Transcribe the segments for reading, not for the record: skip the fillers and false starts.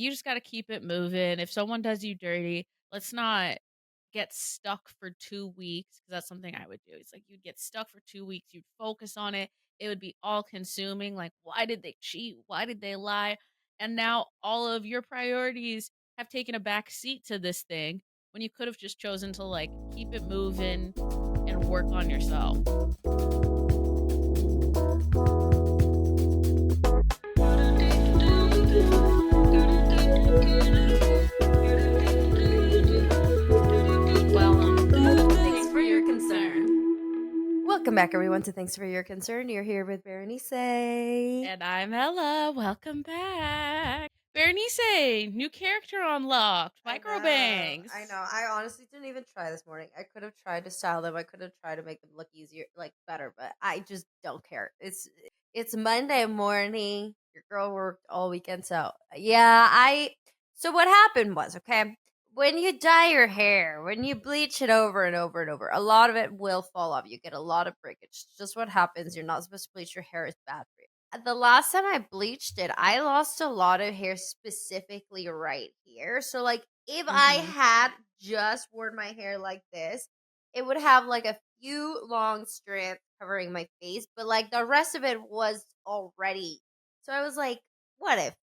You just gotta keep it moving. If someone does you dirty, let's not get stuck for 2 weeks, 'cause that's something I would do. It's like you'd get stuck for 2 weeks, you'd focus on it, it would be all consuming, like, "Why did they cheat? Why did they lie?" And now all of your priorities have taken a back seat to this thing when you could have just chosen to, like, keep it moving and work on yourself. Well, thanks for your concern. Welcome back, everyone, to Thanks for Your Concern. You're here with Berenice. And I'm Ella. Welcome back. Berenice, new character unlocked. I Micro know, bangs. I know. I honestly didn't even try this morning. I could have tried to style them. I could have tried to make them look easier, like better, but I just don't care. It's Monday morning. Your girl worked all weekend, so yeah. So what happened was, okay, when you dye your hair, when you bleach it over and over and over, a lot of it will fall off. You get a lot of breakage. It's just what happens. You're not supposed to bleach your hair. It's bad for you. The last time I bleached it, I lost a lot of hair specifically right here. So, like, if I Mhm. had just worn my hair like this, it would have like a few long strands covering my face, but like the rest of it was already. So I was like, what if?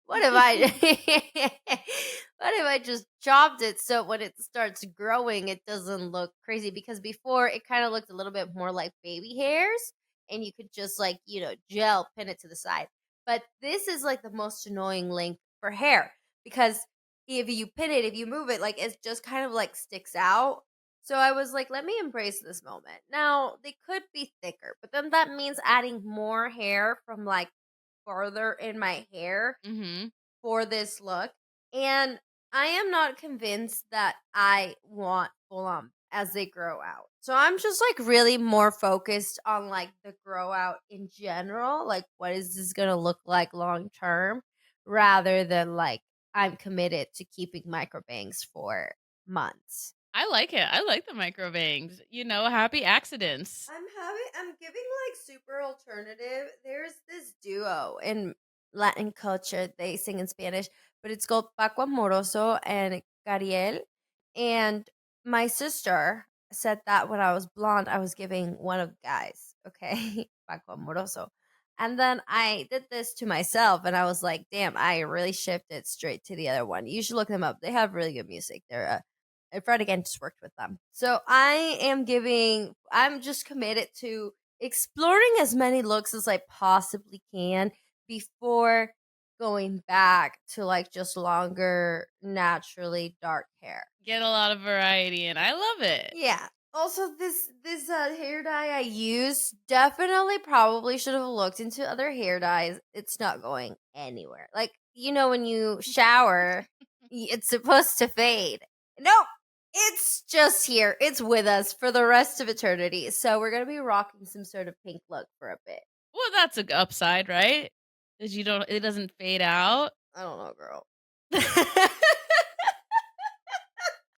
what if I what if I just chopped it so when it starts growing it doesn't look crazy, because before it kind of looked a little bit more like baby hairs and you could just like, gel pin it to the side. But this is like the most annoying length for hair, because if you pin it, if you move it, like it just kind of like sticks out. So I was like, let me embrace this moment. Now, they could be thicker, but then that means adding more hair from like farther in my hair Mhm. for this look. And I am not convinced that I want full on as they grow out. So I'm just like really more focused on like the grow out in general. Like, what is this going to look like long term, rather than like I'm committed to keeping micro bangs for months. I like it. I like the micro bangs. Happy accidents. I'm giving like super alternative. There's this duo in Latin culture. They sing in Spanish, but it's called Paco Amoroso and Cariel. And my sister said that when I was blonde, I was giving one of the guys, okay? Paco Amoroso. And then I did this to myself and I was like, damn, I really shifted straight to the other one. You should look them up. They have really good music. They're Fred again just worked with them. So I'm just committed to exploring as many looks as I possibly can before going back to like just longer, naturally dark hair. Get a lot of variety and I love it. Yeah. Also, this hair dye I use definitely probably should have looked into other hair dyes. It's not going anywhere. Like, when you shower, it's supposed to fade. No, it's just here. It's with us for the rest of eternity. So we're gonna be rocking some sort of pink look for a bit. Well, that's a upside, right? Cuz it doesn't fade out. I don't know, girl.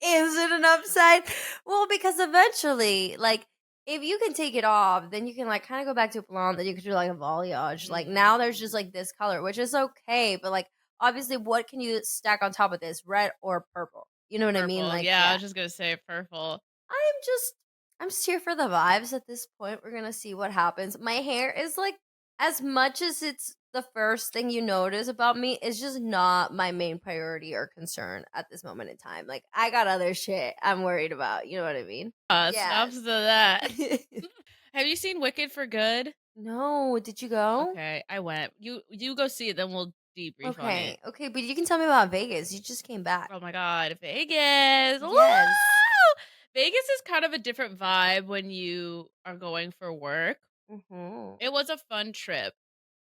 Is it an upside? Well, because eventually, like, if you can take it off, then you can like kind of go back to blonde. Then you could do like a balayage. Like now, there's just like this color, which is okay. But like, obviously, what can you stack on top of this? Red or purple? You know what I mean? Purple. Like, Yeah, I yeah. was just going to say purple. I'm just I'm just here for the vibes at this point. We're gonna see what happens. My hair is like, as much as it's the first thing you notice about me, it's just not my main priority or concern at this moment in time. Like, I got other shit I'm worried about. You know what I mean? Snaps Yes. to that. Have you seen Wicked for Good? No, did you go? Okay, I went. You go see it, then we'll debrief on it. Okay, okay, but you can tell me about Vegas. You just came back. Oh my god, Vegas! Woo! Yes. Vegas is kind of a different vibe when you are going for work. Mm-hmm. It was a fun trip.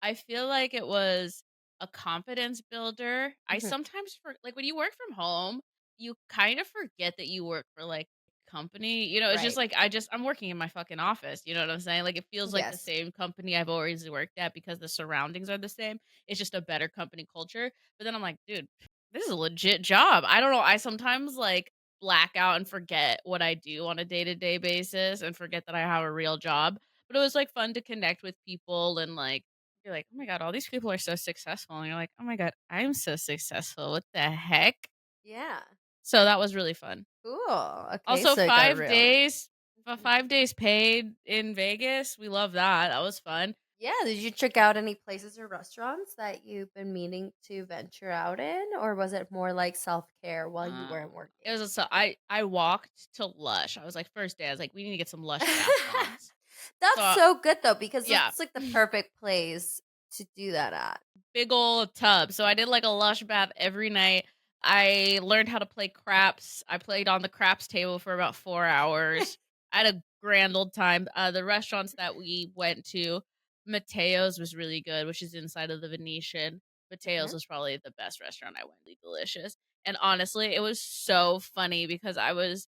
I feel like it was a confidence builder. I Hmm. sometimes like when you work from home, you kind of forget that you work for like company. It's just Right. like I'm working in my fucking office. You know what I'm saying? Like it feels like the Yes. same company I've always worked at because the surroundings are the same. It's just a better company culture. But then I'm like, dude, this is a legit job. I don't know. I sometimes like black out and forget what I do on a day-to-day basis and forget that I have a real job. But it was like fun to connect with people and like You're like, "Oh my god, all these people are so successful." And you're like, "Oh my god, I'm so successful. What the heck?" Yeah. So that was really fun. Cool. Okay, Also so it got 5 real. days Mhm. 5 days paid in Vegas. We love that. That was fun. Yeah, did you check out any places or restaurants that you've been meaning to venture out in, or was it more like self-care while you Uh, weren't it working? was a so I walked to Lush. I was like, first day, I was like, "We need to get some Lush bath bombs." That's So, so good though, because yeah. it's like the perfect place to do that at. Big old tub. So I did like a Lush bath every night. I learned how to play craps. I played on the craps table for about 4 hours. I had a grand old time. The restaurants that we went to, Matteo's was really good, which is inside of the Venetian. Matteo's Mhm. was probably the best restaurant I went. Really delicious. And honestly, it was so funny because I was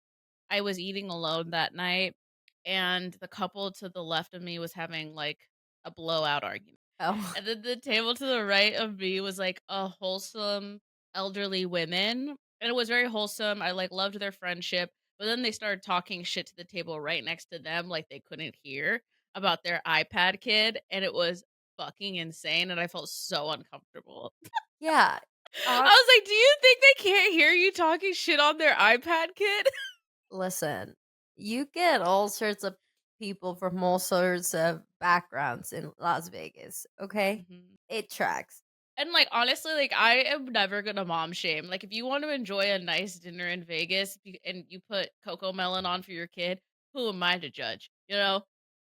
eating alone that night, and the couple to the left of me was having like a blowout argument. Oh. And then the table to the right of me was like a wholesome elderly women. And it was very wholesome. I like loved their friendship. But then they started talking shit to the table right next to them, like they couldn't hear about their iPad kid. And it was fucking insane. And I felt so uncomfortable. Yeah. I was like, do you think they can't hear you talking shit on their iPad kid? Listen, you get all sorts of people from all sorts of backgrounds in Las Vegas, okay? Mhm. It tracks. And, like, honestly, like, I am never gonna mom shame. Like, if you want to enjoy a nice dinner in Vegas and you put Coco Melon on for your kid, who am I to judge? You know?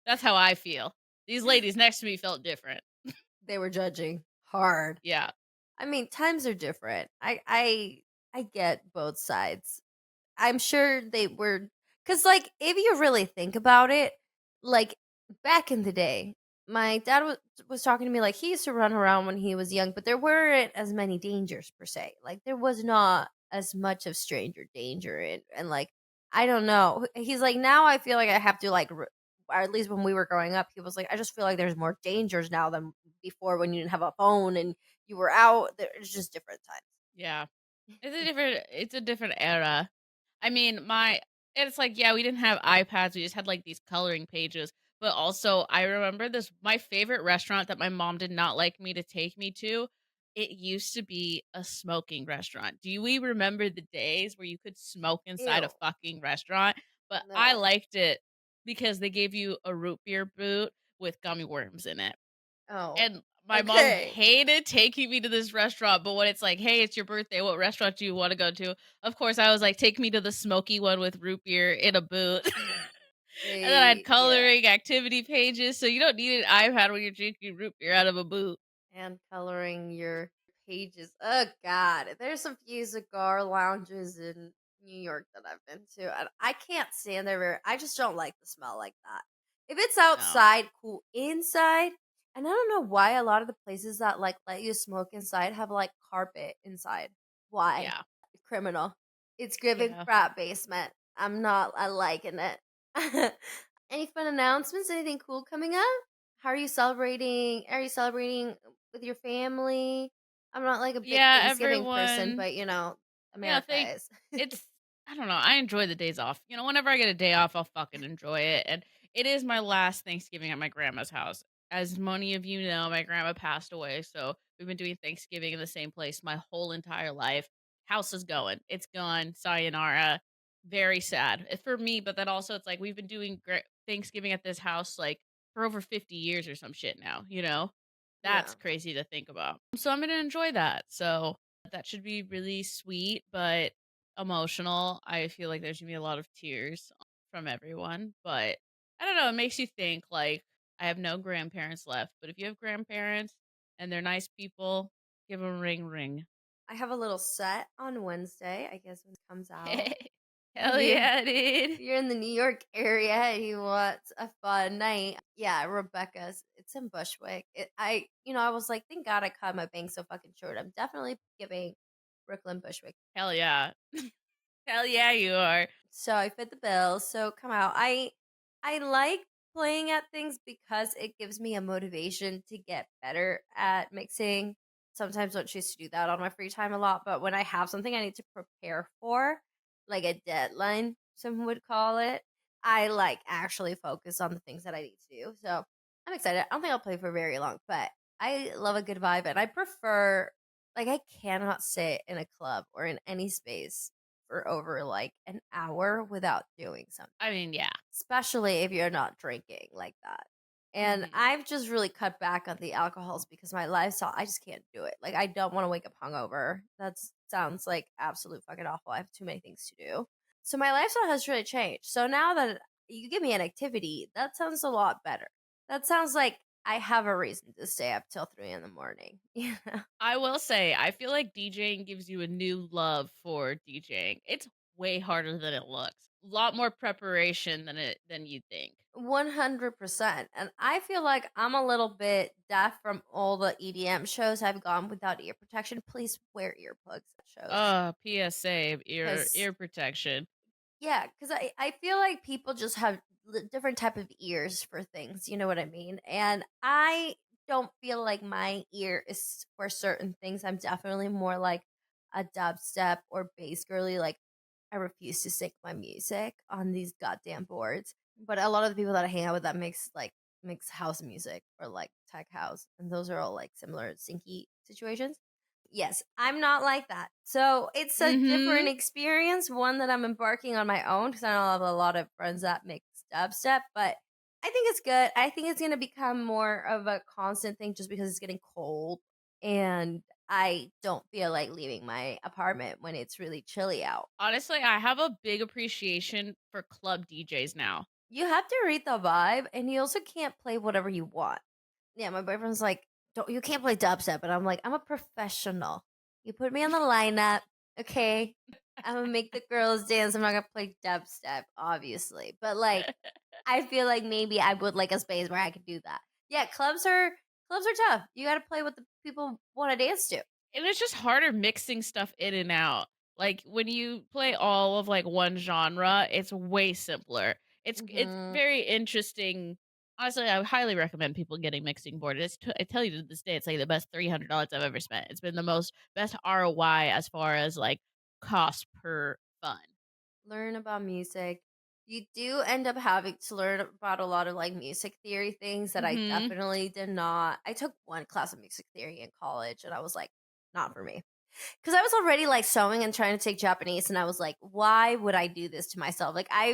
That's how I feel. These ladies next to me felt different. They were judging hard. Yeah. I mean, times are different. I get both sides. I'm sure they were, cuz like if you really think about it, like back in the day, my dad was talking to me like he used to run around when he was young, but there weren't as many dangers per se. Like there was not as much of stranger danger and like I don't know. He's like now I feel like I have to like or at least when we were growing up, he was like I just feel like there's more dangers now than before when you didn't have a phone and you were out. It's just different Yeah. It's a different era. I mean, my it's like, yeah, we didn't have iPads, we just had, like, these coloring pages, but also, I remember this my favorite restaurant that my mom did not like me to take me to, it used to be a smoking restaurant. Do we remember the days where you could smoke inside a times. fucking restaurant? But Ew. I No. liked it because they gave you a root beer boot with gummy worms in it. Oh. And my mom Okay. hated taking me to this restaurant, but when it's like, "Hey, it's your birthday. What restaurant do you wanna go to?" Of course, I was like, "Take me to the smoky one with root beer in a boot." And then I had Yeah. coloring activity pages, so you don't need an iPad when you're drinking root beer out of a boot. And coloring your pages. Oh God, there's some few cigar lounges in New York that I've been to, and I can't stand there. I just don't like the smell like that. If it's No. outside, cool. Inside, and I don't know why a lot of the places that like let you smoke inside have like carpet inside. Why? Yeah. Criminal. It's giving Yeah. frat basement. I'm not. I liking it. Any fun announcements? Anything cool coming up? How are you celebrating? Are you celebrating with your family? I'm not like a big Yeah, Thanksgiving person, everyone but Think America is. it's I don't know, I enjoy the days off. Whenever I get a day off, I'll fucking enjoy it, and it is my last Thanksgiving at my grandma's house. As many of you know, my grandma passed away, so we've been doing Thanksgiving in the same place my whole entire life. House is going. It's gone. Sayonara. Very sad for me, but then also it's like we've been doing Thanksgiving at this house like for over 50 years or some shit now, you know? Yeah. That's crazy to think about. So I'm going to enjoy that. So that should be really sweet, but emotional. I feel like there's gonna be a lot of tears from everyone, but I don't know. It makes you think. Like I have no grandparents left, but if you have grandparents and they're nice people, give them a ring. I have a little set on Wednesday, I guess when it comes out. If Hell yeah, dude. you're in the New York area and you want a fun night, yeah, Rebecca's. It's in Bushwick. I was like, thank God I cut my bangs so fucking short. I'm definitely giving Brooklyn Bushwick. Hell yeah. Hell yeah, you are. So I fit the bill. So come out. I like playing at things because it gives me a motivation to get better at mixing. Sometimes I don't choose to do that on my free time a lot, but when I have something I need to prepare for, like a deadline, some would call it, I like actually focus on the things that I need to do. So I'm excited. I don't think I'll play for very long, but I love a good vibe, and I prefer like I cannot sit in a club or in any space for over like an hour without doing something, I mean, yeah. especially if you're not drinking like that. And Mhm. I've just really cut back on the alcohols because my lifestyle, I just can't do it. Like I don't want to wake up hungover. That sounds like absolute fucking awful. I have too many things to do. So my lifestyle has really changed. So now that you give me an activity, that sounds a lot better. That sounds like I have a reason to stay up till 3 in the morning. Yeah. I will say, I feel like DJing gives you a new love for DJing. It's way harder than it looks. A lot more preparation than you think. 100%. And I feel like I'm a little bit deaf from all the EDM shows I've gone without ear protection. Please wear earplugs at shows. PSA, Because, ear protection. yeah, because I feel like people just have different type of ears for things. You know what I mean? And I don't feel like my ear is for certain things. I'm definitely more like a dubstep or bass girly. Like, I refuse to sync my music on these goddamn boards. But a lot of the people that I hang out with that makes house music or like tech house, and those are all like similar synchy situations. Yes, I'm not like that. So it's a different Mhm. experience, one that I'm embarking on my own because I know I have a lot of friends that make dubstep, but I think it's good. I think it's going to become more of a constant thing just because it's getting cold and I don't feel like leaving my apartment when it's really chilly out. Honestly, I have a big appreciation for club DJs now. You have to read the vibe, and you also can't play whatever you want. Yeah, my boyfriend's like, "Don't you can't play dubstep," but I'm like, "I'm a professional. You put me on the lineup, okay? I'm gonna make the girls dance. I'm not gonna play dubstep, obviously, but like, I feel like maybe I would like a space where I could do that. Yeah, clubs are tough. You got to play what the people want to dance to. And it's just harder mixing stuff in and out. Like, when you play all of, like, one genre, it's way simpler. It's Hmm. very interesting. Honestly, I would highly recommend people getting mixing board. I tell you to this day, it's, like, the best $300 I've ever spent. It's been the best ROI as far as, like, cost per fun. Learn about music. You do end up having to learn about a lot of like music theory things that I Mhm. definitely did not. I took one class of music theory in college and I was like, not for me. Because I was already like sewing and trying to take Japanese, and I was like, why would I do this to myself? Like, I.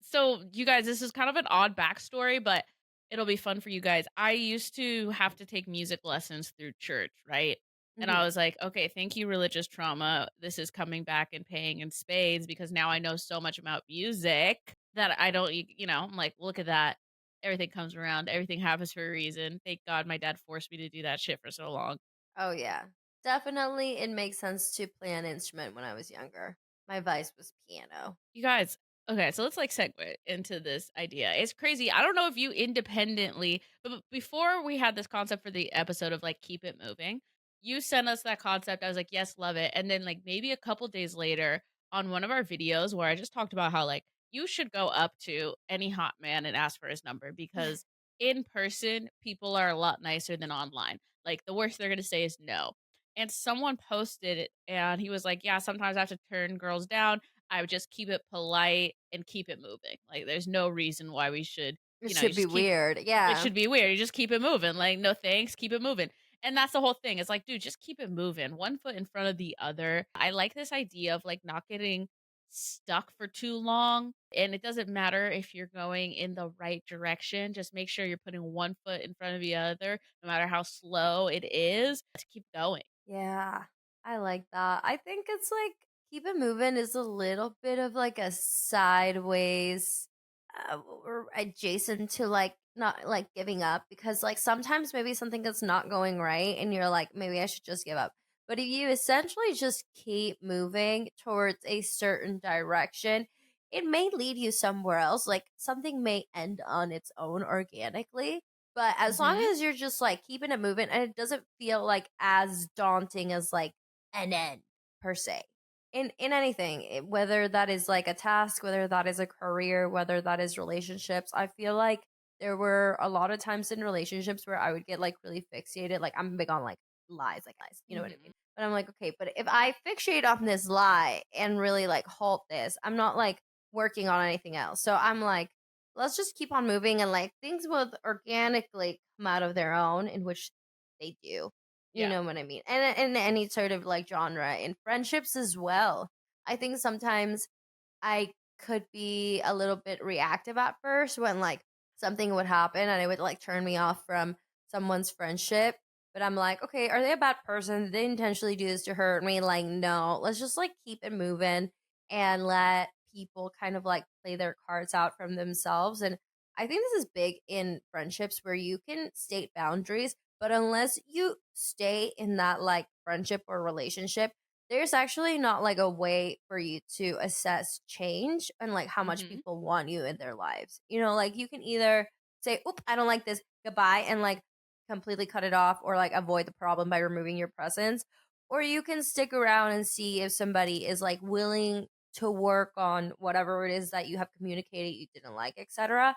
So, you guys, this is kind of an odd backstory, but it'll be fun for you guys. I used to have to take music lessons through church, right? And Mhm. I was like, okay, thank you, religious trauma. This is coming back and paying in spades because now I know so much about music that I don't, I'm like, look at that. Everything comes around, everything happens for a reason. Thank God my dad forced me to do that shit for so long. Oh, yeah. Definitely, it makes sense to play an instrument when I was younger. My vice was piano. You guys, okay, so let's like segue into this idea. It's crazy. I don't know if you independently, but before we had this concept for the episode of like keep it moving, you sent us that concept. I was like, yes, love it. And then like maybe a couple days later on one of our videos where I just talked about how like you should go up to any hot man and ask for his number because in person, people are a lot nicer than online. Like the worst they're going to say is no. And someone posted it and he was like, yeah, sometimes I have to turn girls down. I would just keep it polite and keep it moving. Like, there's no reason why we should, It you should be just keep weird. it Yeah. should be weird. You just keep it moving. Like, no thanks, keep it moving. And that's the whole thing. It's like, dude, just keep it moving. One foot in front of the other. I like this idea of like not getting stuck for too long. And it doesn't matter if you're going in the right direction. Just make sure you're putting one foot in front of the other, no matter how slow it is, to keep going. Yeah, I like that. I think it's like keep it moving is a little bit of like a sideways or adjacent to like not like giving up because like sometimes maybe something is not going right and you're like maybe I should just give up. But if you essentially just keep moving towards a certain direction, it may lead you somewhere else. Like something may end on its own organically, but as long Hmm. as you're just like keeping it moving and it doesn't feel like as daunting as like an end per se. In anything, whether that is like a task, whether that is a career, whether that is relationships, I feel like there were a lot of times in relationships where I would get like really fixated. Like I'm big on like lies, you know what I mean? Hmm. But I'm like, okay, but if I fixate on this lie and really like halt this, I'm not like working on anything else. So I'm like, let's just keep on moving and like things will organically come out of their own, in which they do. You Yeah. know what I mean? And in any sort of like genre, in friendships as well. I think sometimes I could be a little bit reactive at first when like something would happen and it would like turn me off from someone's friendship. But I'm like, okay, are they a bad person? Did they intentionally do this to hurt me? Like, no, let's just like keep it moving and let people kind of like play their cards out from themselves. And I think this is big in friendships where you can state boundaries, but unless you stay in that like friendship or relationship, there's actually not like a way for you to assess change and like how much Mhm. people want you in their lives. You know, like you can either say, "Oop, I don't like this. Goodbye," and like completely cut it off or like avoid the problem by removing your presence, or you can stick around and see if somebody is like willing to work on whatever it is that you have communicated you didn't like, etc.,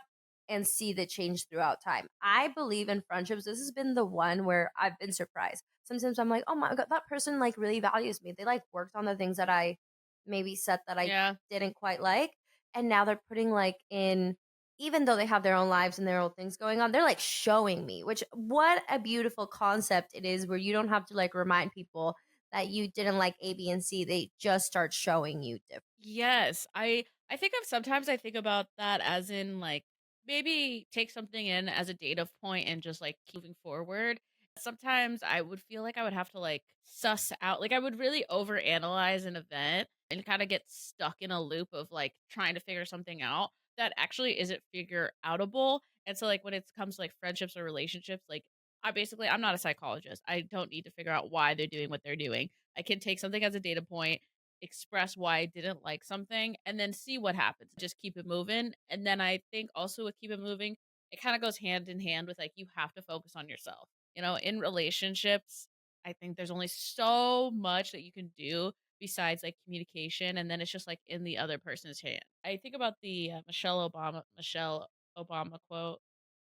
and see the change throughout time. I believe in friendships. This has been the one where I've been surprised. Sometimes I'm like, oh my god, that person like really values me. They like worked on the things that I maybe said that I Yeah. didn't quite like. And now they're putting like in, even though they have their own lives and their own things going on, they're like showing me, which what a beautiful concept it is where you don't have to like remind people that you didn't like A, B, and C. They just start showing you different. Yes, I think of sometimes I think about that as in like maybe take something in as a data point and just like keep moving forward. Sometimes I would feel like I would have to like suss out, like I would really overanalyze an event and kind of get stuck in a loop of like trying to figure something out that actually isn't figure outable. And so like when it comes to like friendships or relationships, like I'm not a psychologist. I don't need to figure out why they're doing what they're doing. I can take something as a data point, express why I didn't like something, and then see what happens. Just keep it moving. And then I think also with keep it moving, it kind of goes hand in hand with like you have to focus on yourself. You know, in relationships, I think there's only so much that you can do besides like communication, and then it's just like in the other person's hand. I think about the Michelle Obama quote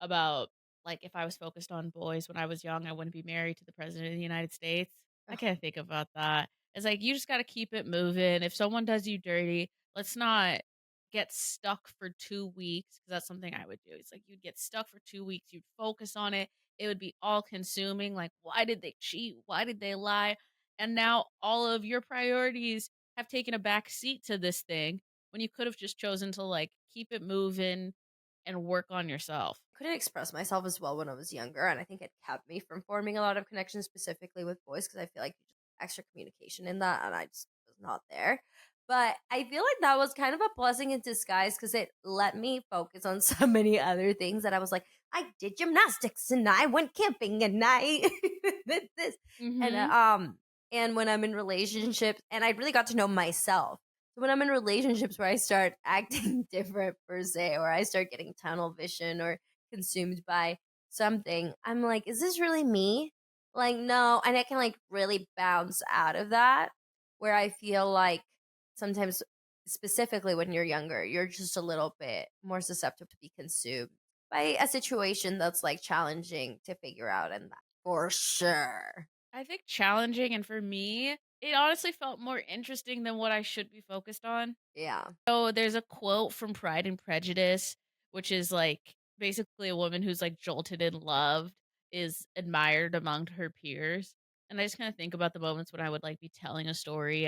about like if I was focused on boys when I was young, I wouldn't be married to the president of the United States. I Ugh, can't think about that. It's like you just gotta keep it moving. If someone does you dirty, let's not get stuck for 2 weeks, because that's something I would do. It's like you'd get stuck for 2 weeks, you'd focus on it, it would be all consuming, like, "Why did they cheat? Why did they lie?" And now all of your priorities have taken a back seat to this thing when you could have just chosen to, like, keep it moving and work on yourself. couldn't express myself as well when I was younger, and I think it kept me from forming a lot of connections specifically with boys because I feel like extra communication in that, and I just was not there. But I feel like that was kind of a blessing in disguise because it let me focus on so many other things that I was like, I did gymnastics and I went camping and I did this, and Mhm. and when I'm in relationships, and I really got to know myself. So when I'm in relationships where I start acting different per se, or I start getting tunnel vision or consumed by something, I'm like, is this really me? Like, no. And I can like really bounce out of that where I feel like sometimes, specifically when you're younger, you're just a little bit more susceptible to be consumed by a situation that's like challenging to figure out. And that for sure. I think challenging, and for me, it honestly felt more interesting than what I should be focused on. Yeah. So there's a quote from Pride and Prejudice, which is like basically a woman who's like jolted and loved is admired among her peers. And I just kind of think about the moments when I would like be telling a story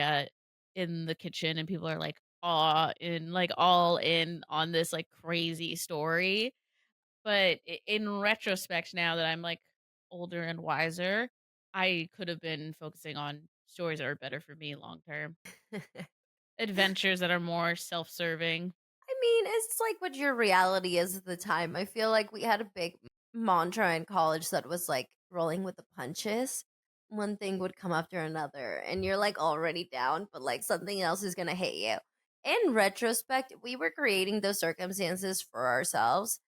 in the kitchen and people are like awe in like all in on this like crazy story. But in retrospect, now that I'm like older and wiser, I could have been focusing on stories that are better for me long term. Adventures that are more self-serving. I mean, it's like what your reality is at the time. I feel like we had a big mantra in college that was like rolling with the punches. One thing would come after another, and you're like already down, but like something else is gonna hit you. In retrospect, we were creating those circumstances for ourselves.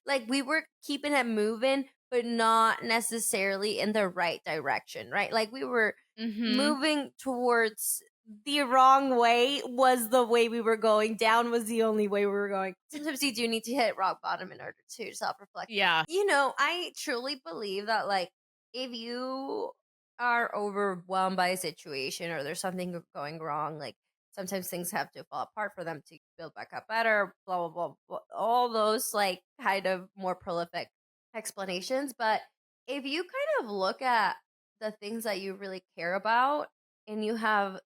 Like we were keeping it moving, but not necessarily in the right direction, right? Like we were Mhm. moving towards the wrong way, was the way we were going. Down was the only way we were going. Sometimes you do need to hit rock bottom in order to self reflect. Yeah. You know, I truly believe that, like, if you are overwhelmed by a situation or there's something going wrong, like, sometimes things have to fall apart for them to build back up better, blah, blah, blah, blah. All those like kind of more prolific explanations. But if you kind of look at the things that you really care about and you have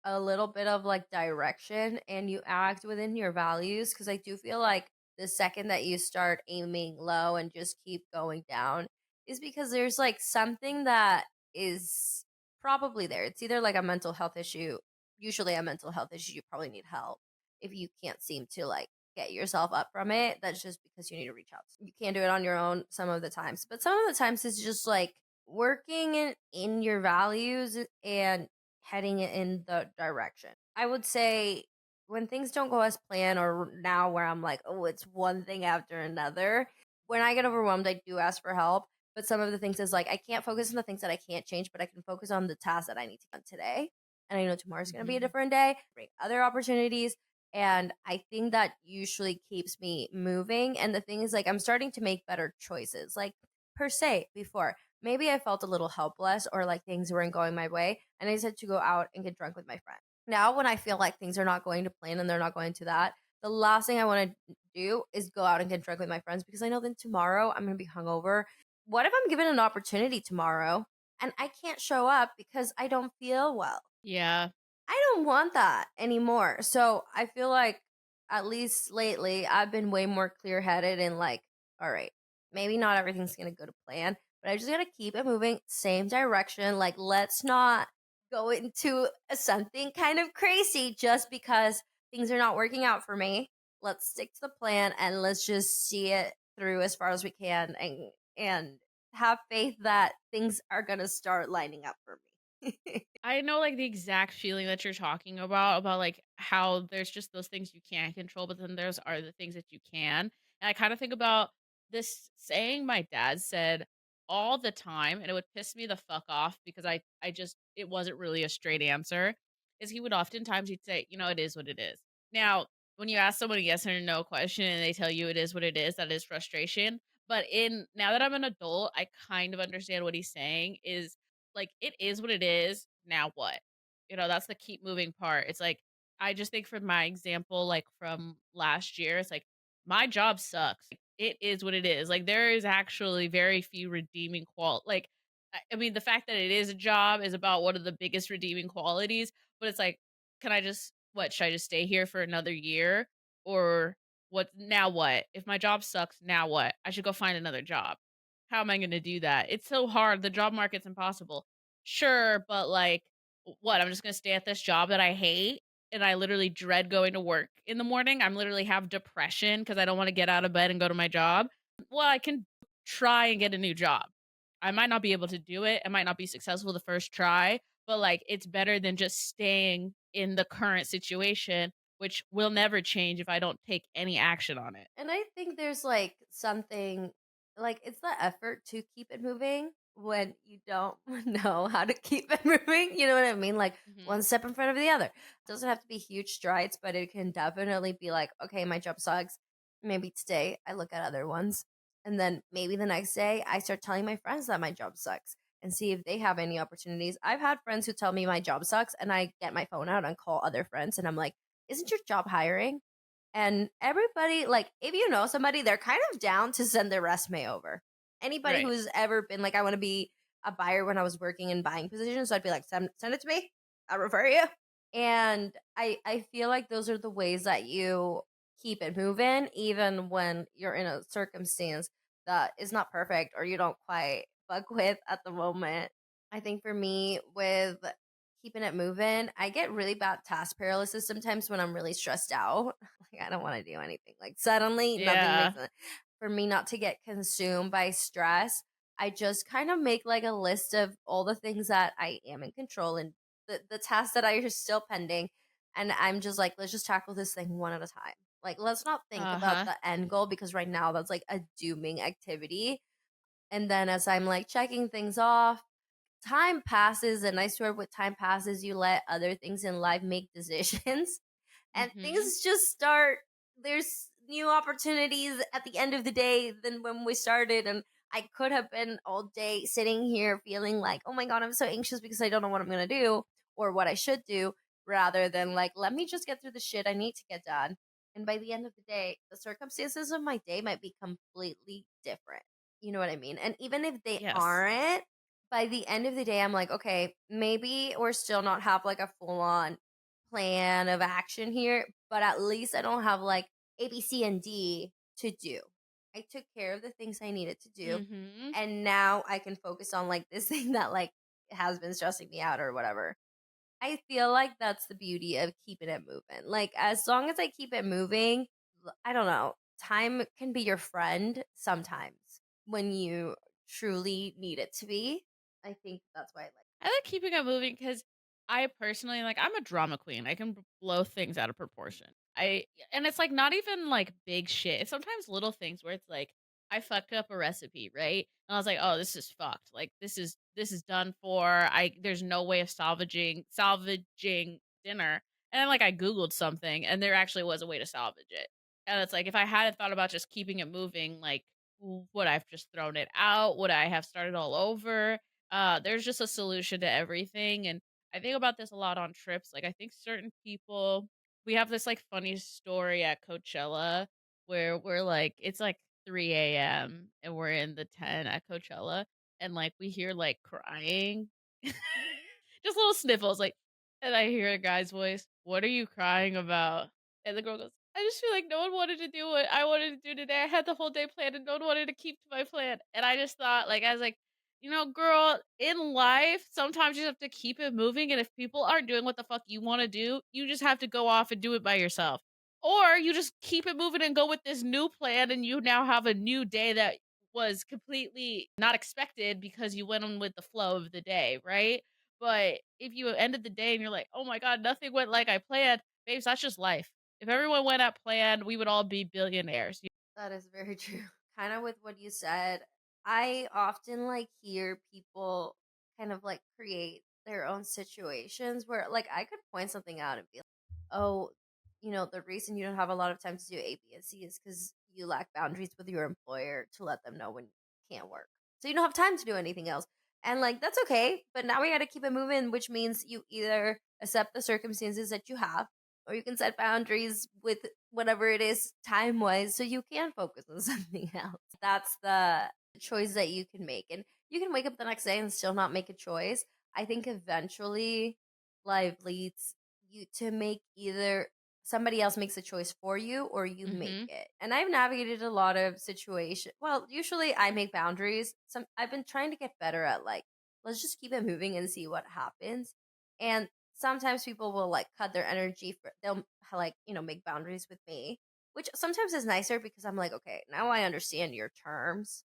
a little bit of like direction and you act within your values, because I do feel like the second that you start aiming low and just keep going down is because there's like something that is probably there. It's either like a mental health issue, usually a mental health issue, you probably need help. If you can't seem to like get yourself up from it, that's just because you need to reach out. You can't do it on your own some of the times, but some of the times it's just like working in your values and heading in the direction. I would say when things don't go as planned, or now where I'm like, oh, it's one thing after another, when I get overwhelmed, I do ask for help. But some of the things is like, I can't focus on the things that I can't change, but I can focus on the tasks that I need to get done today. And I know tomorrow's going to be a Mhm. different day, bring other opportunities. And I think that usually keeps me moving. And the thing is, like, I'm starting to make better choices. Like, per se, before, maybe I felt a little helpless or like things weren't going my way. And I decided to go out and get drunk with my friend. Now, when I feel like things are not going to plan and they're not going to that, the last thing I want to do is go out and get drunk with my friends, because I know then tomorrow I'm going to be hungover. What if I'm given an opportunity tomorrow and I can't show up because I don't feel well? Yeah. I don't want that anymore. So I feel like, at least lately, I've been way more clear headed and like, all right, maybe not everything's going to go to plan, but I just got to keep it moving, same direction. Like, let's not go into something kind of crazy just because things are not working out for me. Let's stick to the plan and let's just see it through as far as we can, and have faith that things are going to start lining up for me. I know, like, the exact feeling that you're talking about, like, how there's just those things you can't control, but then there's are the things that you can. And I kinda think about this saying my dad said all the time, and it would piss me the fuck off because I just it wasn't really a straight answer, is he would oftentimes he'd say, "You know, it is what it is." Now, when you ask someone a yes or no question and they tell you it is what it is, that is frustration. But in now that I'm an adult, I kind of understand what he's saying is like, it is what it is, now what? You know, that's the keep moving part. It's like, I just think for my example, like, from last year, it's like, my job sucks. It is what it is. Like, there is actually very few redeeming like, I mean, the fact that it is a job is about one of the biggest redeeming qualities, but it's like, can I just should I just stay here for another year? Or what now what? If my job sucks, now what? I should go find another job. How am I gonna do that? It's so hard. The job market's impossible. Sure, but like, what? I'm just gonna stay at this job that I hate and I literally dread going to work in the morning. I'm literally have depression because I don't want to get out of bed and go to my job. Well, I can try and get a new job. I might not be able to do it. I might not be successful the first try, but like, it's better than just staying in the current situation, which will never change if I don't take any action on it. And I think there's like something, like, it's the effort to keep it moving when you don't know how to keep it moving. You know what I mean? Like, Mhm. one step in front of the other. It doesn't have to be huge strides, but it can definitely be like, okay, my job sucks. Maybe today I look at other ones. And then maybe the next day I start telling my friends that my job sucks and see if they have any opportunities. I've had friends who tell me my job sucks, and I get my phone out and call other friends and I'm like, isn't your job hiring? And everybody, like, if you know somebody, they're kind of down to send their resume over. Anybody Right. who's ever been like, I want to be a buyer when I was working in buying positions, so I'd be like, send it to me. I'll refer you. And I feel like those are the ways that you keep it moving, even when you're in a circumstance that is not perfect or you don't quite fuck with at the moment. I think for me, with keeping it moving, I get really bad task paralysis sometimes when I'm really stressed out. Like, I don't want to do anything. Like, suddenly nothing Yeah. makes sense. For me not to get consumed by stress, I just kind of make like a list of all the things that I am in control and the tasks that are still pending. And I'm just like, let's just tackle this thing one at a time. Like, let's not think about Uh-huh. the end goal, because right now that's like a dooming activity. And then as I'm like checking things off, time passes, and I swear with time passes, you let other things in life make decisions and Mhm. things just start. There's new opportunities at the end of the day than when we started. And I could have been all day sitting here feeling like, oh my God, I'm so anxious because I don't know what I'm going to do or what I should do. rather than like, let me just get through the shit I need to get done. And by the end of the day, the circumstances of my day might be completely different. You know what I mean? And even if they Yes. aren't, by the end of the day, I'm like, okay, maybe we're still not have like a full on plan of action here, but at least I don't have like A, B, C, and D to do. I took care of the things I needed to do. Mhm. And now I can focus on like this thing that like has been stressing me out or whatever. I feel like that's the beauty of keeping it moving. Like as long as I keep it moving, I don't know, time can be your friend sometimes when you truly need it to be. I think that's why I like. I like keeping it moving because I personally like I'm a drama queen. I can blow things out of proportion. And it's like not even like big shit. It's sometimes little things where it's like I fucked up a recipe, right? And I was like, oh, this is fucked. Like this is done for. There's no way of salvaging dinner. And then like I Googled something and there actually was a way to salvage it. And it's like if I hadn't thought about just keeping it moving, like would I've just thrown it out? Would I have started all over? There's just a solution to everything, and I think about this a lot on trips. Like, I think certain people, we have this like funny story at Coachella where we're like, it's like 3 a.m. and we're in the tent at Coachella, and like we hear like crying, just little sniffles, like, and I hear a guy's voice, "What are you crying about?" And the girl goes, "I just feel like no one wanted to do what I wanted to do today. I had the whole day planned, and no one wanted to keep to my plan." And I just thought, like, I was like, girl, in life, sometimes you have to keep it moving. And if people aren't doing what the fuck you want to do, you just have to go off and do it by yourself. Or you just keep it moving and go with this new plan, and you now have a new day that was completely not expected because you went on with the flow of the day, right? But if you ended the day and you're like, oh my God, nothing went like I planned, babes, that's just life. If everyone went at plan, we would all be billionaires. That is very true. Kind of with what you said, I often like hear people kind of like create their own situations where like I could point something out and be like, oh, the reason you don't have a lot of time to do A, B, and C is because you lack boundaries with your employer to let them know when you can't work. So you don't have time to do anything else. And like, that's okay. But now we got to keep it moving, which means you either accept the circumstances that you have or you can set boundaries with whatever it is time wise so you can focus on something else. That's the choice that you can make. And you can wake up the next day and still not make a choice. I think eventually life leads you to make either somebody else makes a choice for you or you make Mhm. it. And I've navigated a lot of situations. Well, usually I make boundaries. I've been trying to get better at like, let's just keep it moving and see what happens. And sometimes people will like cut their energy for they'll like make boundaries with me, which sometimes is nicer because I'm like, okay, now I understand your terms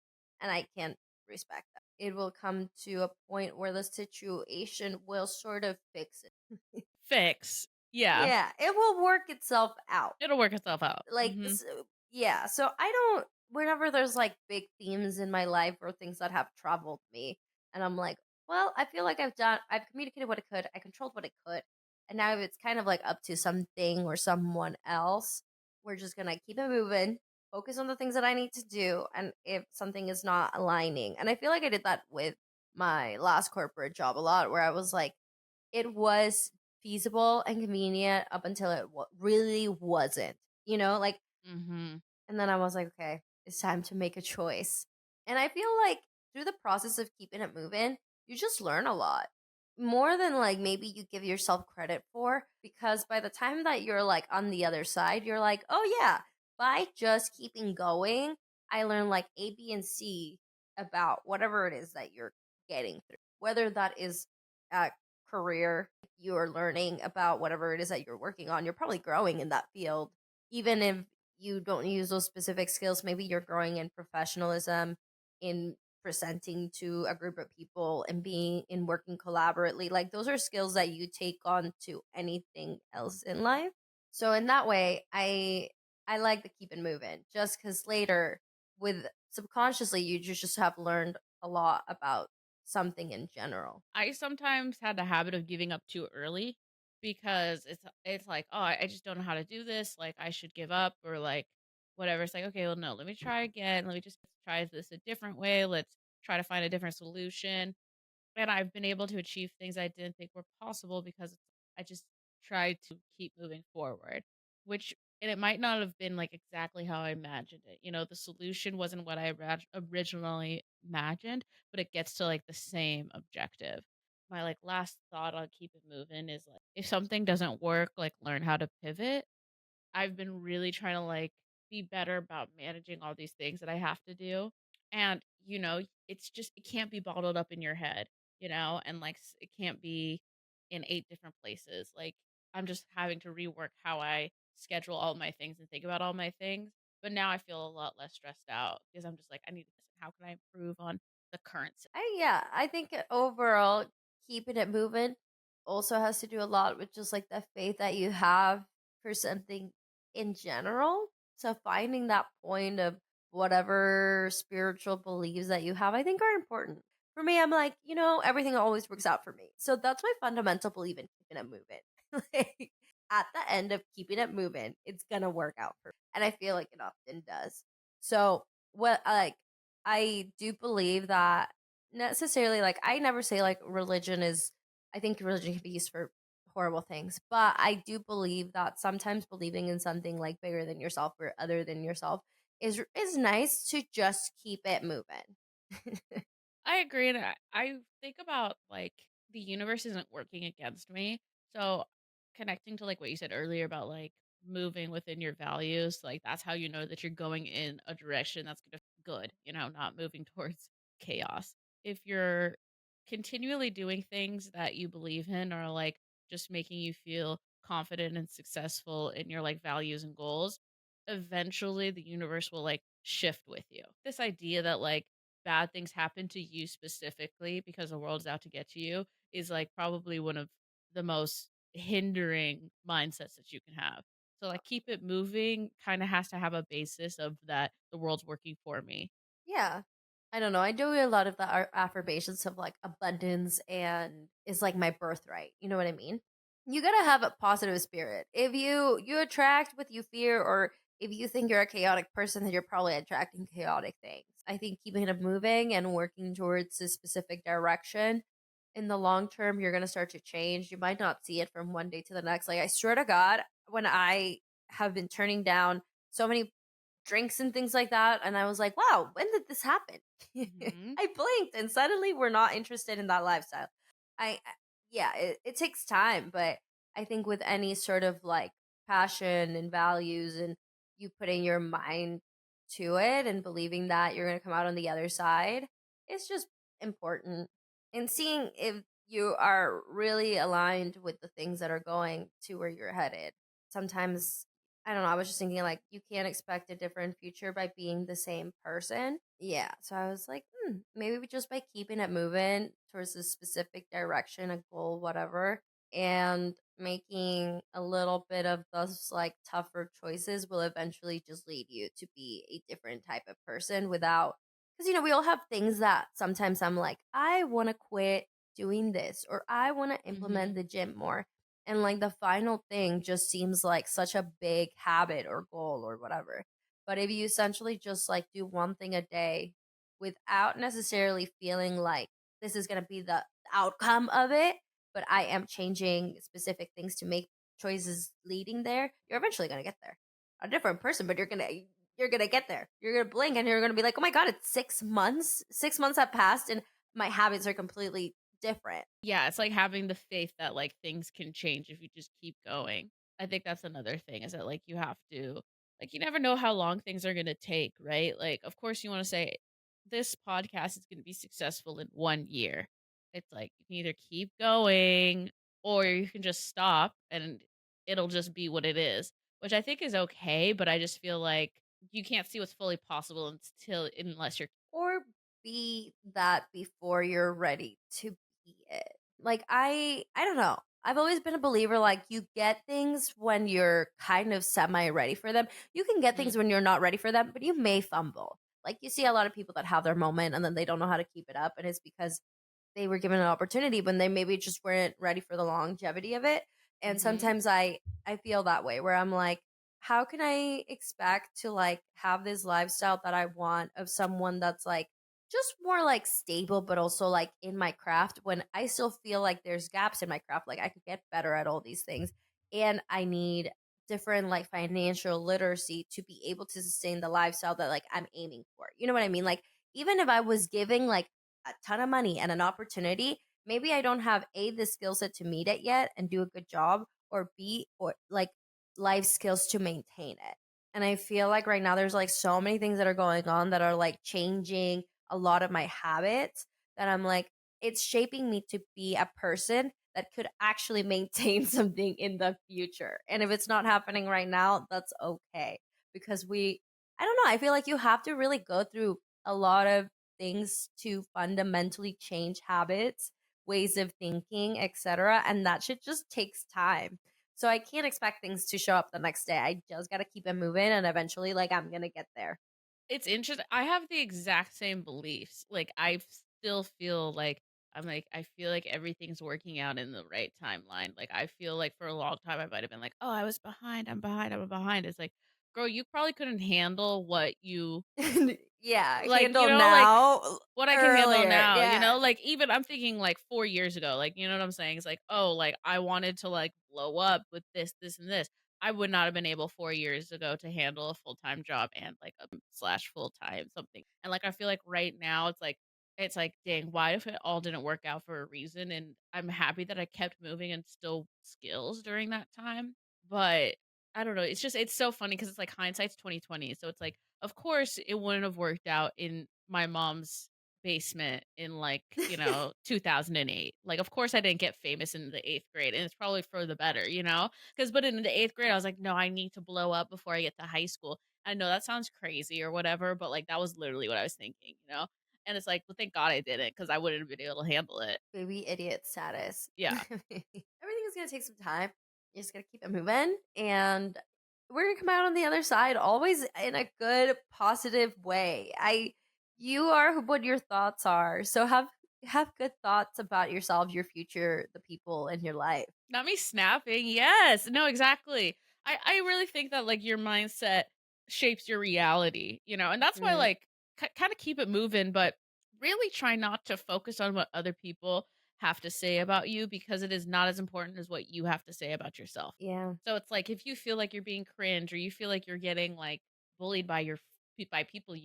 and I can respect that. It will come to a point where the situation will sort of fix it. Fix. Yeah. Yeah, it will work itself out. It'll work itself out. Like Mhm. yeah, so I don't whenever there's like big themes in my life or things that have troubled me and I'm like, well, I feel like I've communicated what I could, I controlled what I could, and now it's kind of like up to something or someone else. We're just gonna keep it moving, focus on the things that I need to do, and if something is not aligning, and I feel like I did that with my last corporate job a lot where I was like, it was feasible and convenient up until it really wasn't. Like, Mhm. and then I was like, okay, it's time to make a choice. And I feel like through the process of keeping it moving, you just learn a lot more than like maybe you give yourself credit for. Because by the time that you're like on the other side, you're like, oh yeah, by just keeping going, I learned like A, B, and C about whatever it is that you're getting through. Whether that is a career, you're learning about whatever it is that you're working on, you're probably growing in that field even if you don't use those specific skills, maybe you're growing in professionalism, in presenting to a group of people and being in working collaboratively. Like those are skills that you take on to anything else in life. So in that way, I like to keep it moving just because later with subconsciously you just have learned a lot about something in general. I sometimes had the habit of giving up too early because it's like, "Oh, I just don't know how to do this, like, I should give up," or, like, whatever. It's like, "Okay, well, no, let me try again. Let me just try this a different way. Let's try to find a different solution." And I've been able to achieve things I didn't think were possible because I just try to keep moving forward, which and it might not have been like exactly how I imagined it. The solution wasn't what I originally imagined, but it gets to like the same objective. My like last thought on keep it moving is like if something doesn't work, like learn how to pivot. I've been really trying to like be better about managing all these things that I have to do. And, it's just, it can't be bottled up in your head, and like it can't be in eight different places. Like, I'm just having to rework how I schedule all my things and think about all my things. But now I feel a lot less stressed out because I'm just like, I need this. How can I improve on the current Yeah, I think overall keeping it moving also has to do a lot with just like the faith that you have for something in general. So finding that point of whatever spiritual beliefs that you have, I think are important. For me, I'm like, everything always works out for me. So that's my fundamental belief in keeping it moving. Like at the end of keeping it moving, it's gonna work out for me. And I feel like it often does. So what like I do believe that necessarily like I never say like religion is I think religion can be used for horrible things, but I do believe that sometimes believing in something like bigger than yourself or other than yourself is nice to just keep it moving. I agree, and I think about like the universe isn't working against me. So connecting to like what you said earlier about like moving within your values, like that's how you know that you're going in a direction that's gonna good, not moving towards chaos. If you're continually doing things that you believe in or like just making you feel confident and successful in your like values and goals, eventually the universe will like shift with you. This idea that like bad things happen to you specifically because the world's out to get to you is like probably one of the most hindering mindsets that you can have. So like keep it moving kind of has to have a basis of that the world's working for me. Yeah. I don't know. I do a lot of the affirmations of like abundance and is like my birthright. You know what I mean? You gotta have a positive spirit. If you attract what you fear, or if you think you're a chaotic person, then you're probably attracting chaotic things. I think keeping it moving and working towards a specific direction in the long term, you're gonna start to change. You might not see it from one day to the next. Like I swear to God, when I have been turning down so many drinks and things like that. And I was like, wow, when did this happen? Hmm. I blinked and suddenly we're not interested in that lifestyle. Yeah, it takes time, but I think with any sort of like passion and values and you putting your mind to it and believing that you're going to come out on the other side, it's just important. And seeing if you are really aligned with the things that are going to where you're headed. Sometimes I don't know. I was just thinking like you can't expect a different future by being the same person. Yeah. So I was like, maybe just by keeping it moving towards a specific direction, a goal, whatever, and making a little bit of those like tougher choices will eventually just lead you to be a different type of person without because we all have things that sometimes I'm like, I want to quit doing this or I want to implement Hmm. the gym more, and like the final thing just seems like such a big habit or goal or whatever. But if you essentially just like do one thing a day without necessarily feeling like this is going to be the outcome of it, but I am changing specific things to make choices leading there, you're eventually going to get there. A different person, but you're going to get there. You're going to blink and you're going to be like, "Oh my god, it's 6 months. 6 months have passed and my habits are completely different." Yeah, it's like having the faith that like things can change if you just keep going. I think that's another thing is that like you have to like you never know how long things are going to take, right? Like of course you want to say this podcast is going to be successful in 1 year. It's like you can either keep going or you can just stop and it'll just be what it is, which I think is okay, but I just feel like you can't see what's fully possible unless you're Or be that before you're ready to be it. Like I don't know. I've always been a believer like you get things when you're kind of semi ready for them. You can get Mhm. things when you're not ready for them, but you may fumble. Like you see a lot of people that have their moment and then they don't know how to keep it up, and it's because they were given an opportunity when they maybe just weren't ready for the longevity of it. And Mhm. sometimes I feel that way where I'm like, how can I expect to like have this lifestyle that I want of someone that's like just more like stable but also like in my craft when I still feel like there's gaps in my craft, like I could get better at all these things. and I need different like financial literacy to be able to sustain the lifestyle that like I'm aiming for. You know what I mean? Like even if I was giving like a ton of money and an opportunity, maybe I don't have A, the skill set to meet it yet and do a good job, or B, or like life skills to maintain it. And I feel like right now there's like so many things that are going on that are like changing a lot of my habits that I'm like, it's shaping me to be a person that could actually maintain something in the future. And if it's not happening right now, that's okay. Because I don't know, I feel like you have to really go through a lot of things to fundamentally change habits, ways of thinking, etc. And that shit just takes time. So I can't expect things to show up the next day. I just got to keep it moving and eventually like I'm going to get there. It's interesting. I have the exact same beliefs. Like, I still feel like I'm like, I feel like everything's working out in the right timeline. Like, I feel like for a long time I might have been like, "Oh, I was behind. I'm behind. I'm behind." It's like, girl, you probably couldn't handle what you Yeah, like, handle now what I can handle earlier. now, Yeah. like, even I'm thinking, like, 4 years ago, like, you know what I'm saying? It's like, "Oh, like, I wanted to, like, blow up with this, and this." I would not have been able 4 years ago to handle a full-time job and, like, a slash full-time something, and, like, I feel like right now, it's like, "Dang, why if it all didn't work out for a reason?" And I'm happy that I kept moving and still skills during that time, but I don't know, it's so funny because it's like hindsight's 2020, so it's like, of course, it wouldn't have worked out in my mom's basement in, like, 2008. Like, of course, I didn't get famous in the 8th grade, and it's probably for the better, you know? Because but in the 8th grade, I was like, "No, I need to blow up before I get to high school." I know that sounds crazy or whatever, but, like, that was literally what I was thinking, you know? And it's like, well, thank God I didn't, because I wouldn't have been able to handle it. Baby idiot status. Yeah. Everything is gonna take some time. You just gotta keep it moving, and we're gonna come out on the other side always in a good, positive way. You are what your thoughts are. So have good thoughts about yourself, your future, the people in your life. Not me snapping. Yes. No, exactly. I really think that like your mindset shapes your reality, and that's why Mhm. like kind of keep it moving, but really try not to focus on what other people have to say about you because it is not as important as what you have to say about yourself. Yeah. So it's like if you feel like you're being cringe or you feel like you're getting like bullied by by people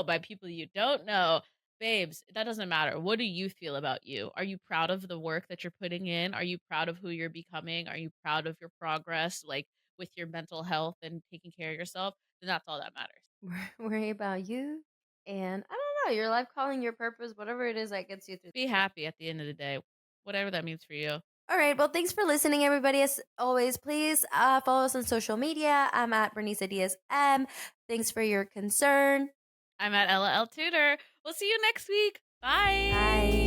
by people you don't know, babes, that doesn't matter. What do you feel about you? Are you proud of the work that you're putting in? Are you proud of who you're becoming? Are you proud of your progress, like with your mental health and taking care of yourself? Then that's all that matters. Worry about you, and I don't know, your life calling, your purpose, whatever it is that gets you through. Be happy at the end of the day, whatever that means for you. All right. Well, thanks for listening, everybody. As always, please follow us on social media. I'm at Bernice Diaz M. Thanks for your concern. I'm at Ella L. Tutor. We'll see you next week. Bye. Bye.